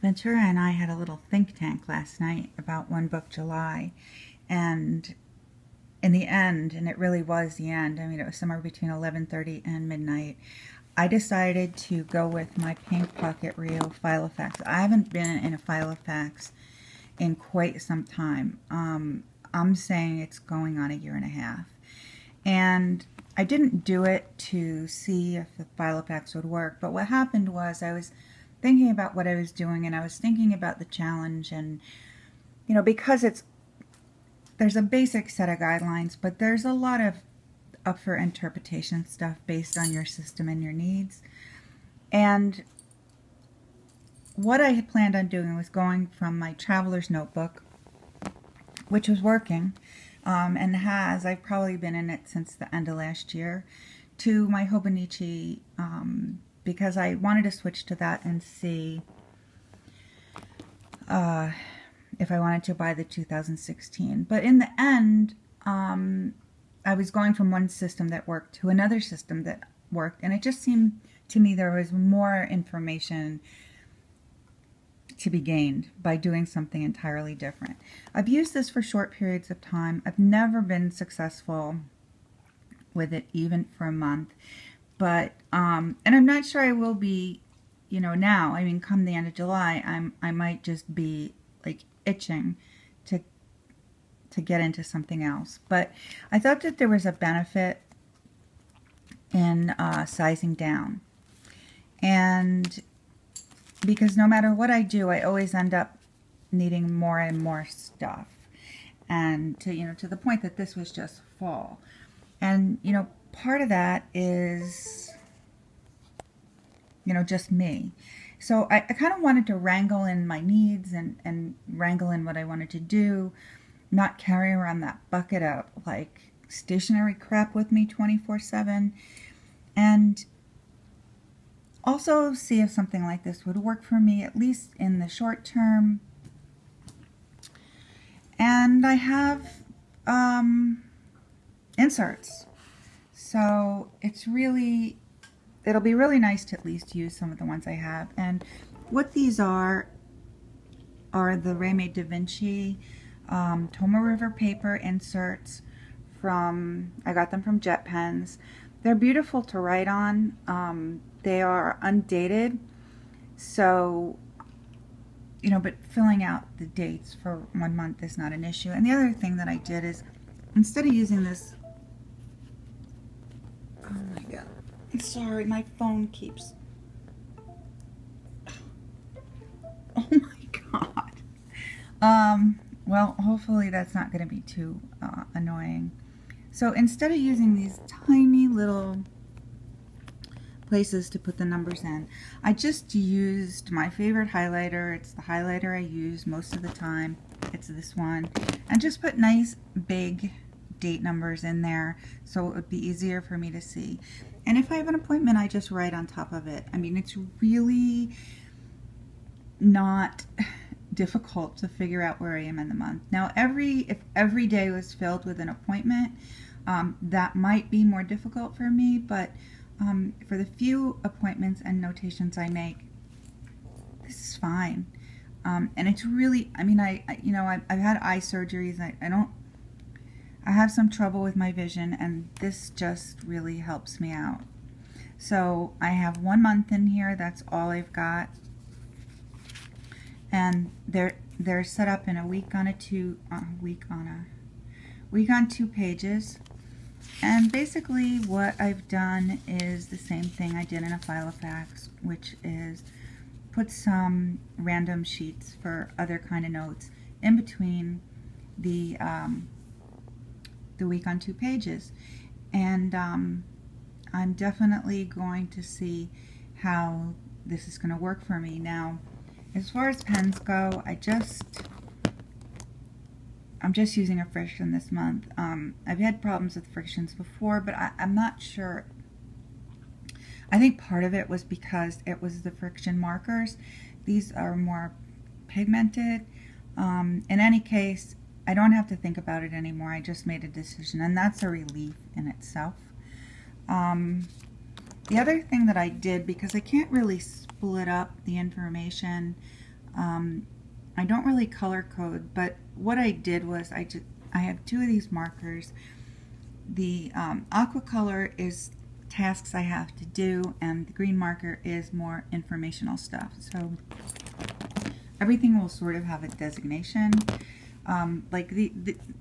Ventura and I had a little think tank last night about One Book July, and in the end, and it really was the end, I mean, it was somewhere between 11:30 and midnight, I decided to go with my Pink Pocket Rio filofax. I haven't been in a filofax in quite some time. I'm saying it's going on a year and a half. And I didn't do it to see if the filofax would work, but what happened was I was thinking about what I was doing, and I was thinking about the challenge, and because there's a basic set of guidelines, but there's a lot of up for interpretation stuff based on your system and your needs. And what I had planned on doing was going from my traveler's notebook, which was working, and I've probably been in it since the end of last year, to my Hobonichi, because I wanted to switch to that and see if I wanted to buy the 2016. But in the end, I was going from one system that worked to another system that worked, and it just seemed to me there was more information to be gained by doing something entirely different. I've used this for short periods of time. I've never been successful with it even for a month, but and I'm not sure I will be, now. I mean, come the end of July, I might just be like itching to get into something else. But I thought that there was a benefit in sizing down, and because no matter what I do, I always end up needing more and more stuff, and to the point that this was just full. And part of that is just me. So I kind of wanted to wrangle in my needs and wrangle in what I wanted to do, not carry around that bucket of like stationary crap with me 24/7, and also see if something like this would work for me, at least in the short term. And I have inserts, so it'll be really nice to at least use some of the ones I have. And what these are the Rhomany Da Vinci Tomoe River paper inserts I got them from Jet Pens. They're beautiful to write on. They are undated, so but filling out the dates for 1 month is not an issue. And the other thing that I did is, instead of using this, oh my god, I'm sorry, my phone keeps, oh my god. Well, hopefully that's not going to be too annoying. So instead of using these tiny little places to put the numbers in, I just used my favorite highlighter. It's the highlighter I use most of the time. It's this one. And just put nice big date numbers in there so it would be easier for me to see. And if I have an appointment, I just write on top of it. I mean, it's really not difficult to figure out where I am in the month. Now, if every day was filled with an appointment, that might be more difficult for me, but for the few appointments and notations I make, this is fine. And it's really, I mean, I've had eye surgeries. I have some trouble with my vision, and this just really helps me out. So I have 1 month in here. That's all I've got. And they're set up in a week on 2 pages. And basically what I've done is the same thing I did in a filofax, which is put some random sheets for other kind of notes in between the week on 2 pages. And I'm definitely going to see how this is going to work for me. Now, as far as pens go, I'm just using a Friction this month. I've had problems with Frictions before, but I'm not sure. I think part of it was because it was the Friction markers. These are more pigmented. In any case, I don't have to think about it anymore. I just made a decision, and that's a relief in itself. The other thing that I did, because I can't really split up the information I don't really color code, but what I did was I have two of these markers. The aqua color is tasks I have to do, and the green marker is more informational stuff. So everything will sort of have a designation. Like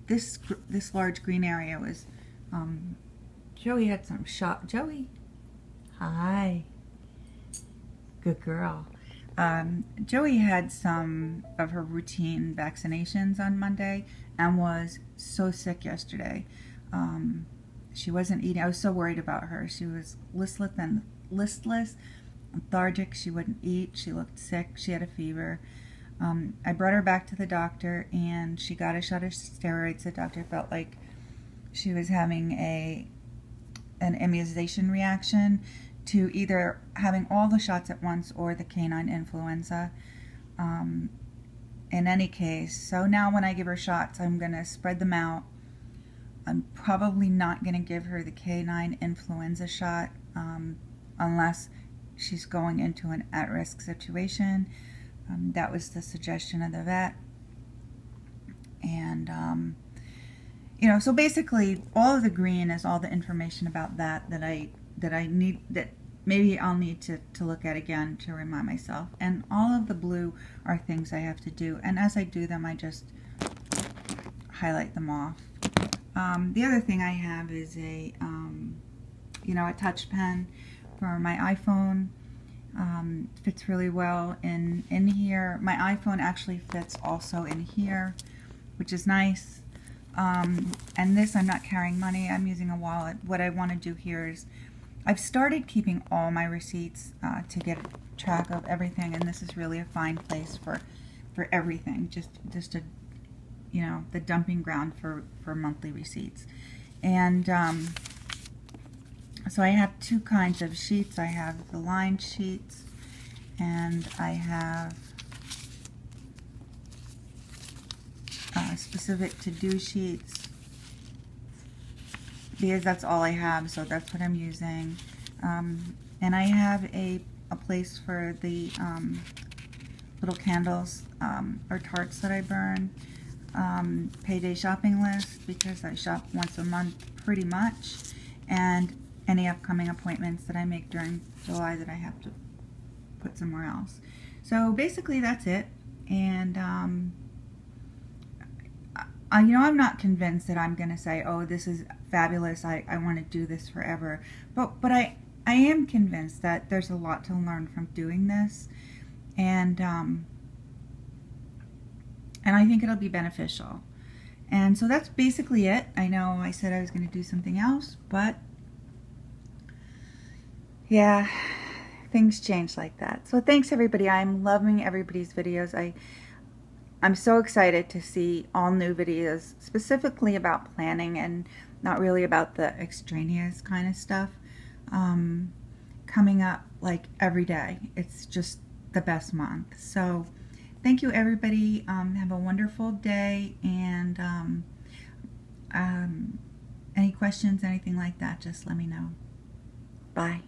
this large green area was, Joey had some shot. Joey, hi, good girl. Joey had some of her routine vaccinations on Monday and was so sick yesterday. She wasn't eating. I was so worried about her. She was listless, lethargic. She wouldn't eat. She looked sick. She had a fever. I brought her back to the doctor, and she got a shot of steroids. The doctor felt like she was having an immunization reaction to either having all the shots at once or the canine influenza. In any case, so now when I give her shots, I'm going to spread them out. I'm probably not going to give her the canine influenza shot unless she's going into an at-risk situation. That was the suggestion of the vet. And, you know, so basically all of the green is all the information about that I need, that maybe I'll need to look at again to remind myself. And all of the blue are things I have to do. And as I do them, I just highlight them off. The other thing I have is a touch pen for my iPhone. Fits really well in here. My iPhone actually fits also in here, which is nice. And this, I'm not carrying money. I'm using a wallet. What I want to do here is I've started keeping all my receipts to get track of everything, and this is really a fine place for everything. Just a, you know, the dumping ground for monthly receipts. And so I have two kinds of sheets. I have the lined sheets, and I have specific to-do sheets, because that's all I have, so that's what I'm using. And I have a place for the little candles or tarts that I burn. Payday shopping list, because I shop once a month pretty much, and any upcoming appointments that I make during July that I have to put somewhere else. So basically that's it. And you know, I'm not convinced that I'm going to say, oh, this is fabulous, I want to do this forever. But I am convinced that there's a lot to learn from doing this. And I think it'll be beneficial. And so that's basically it. I know I said I was going to do something else, but yeah, things change like that. So thanks everybody. I'm loving everybody's videos. I'm so excited to see all new videos, specifically about planning and not really about the extraneous kind of stuff, coming up like every day. It's just the best month. So thank you everybody. Have a wonderful day, and any questions, anything like that, just let me know. Bye.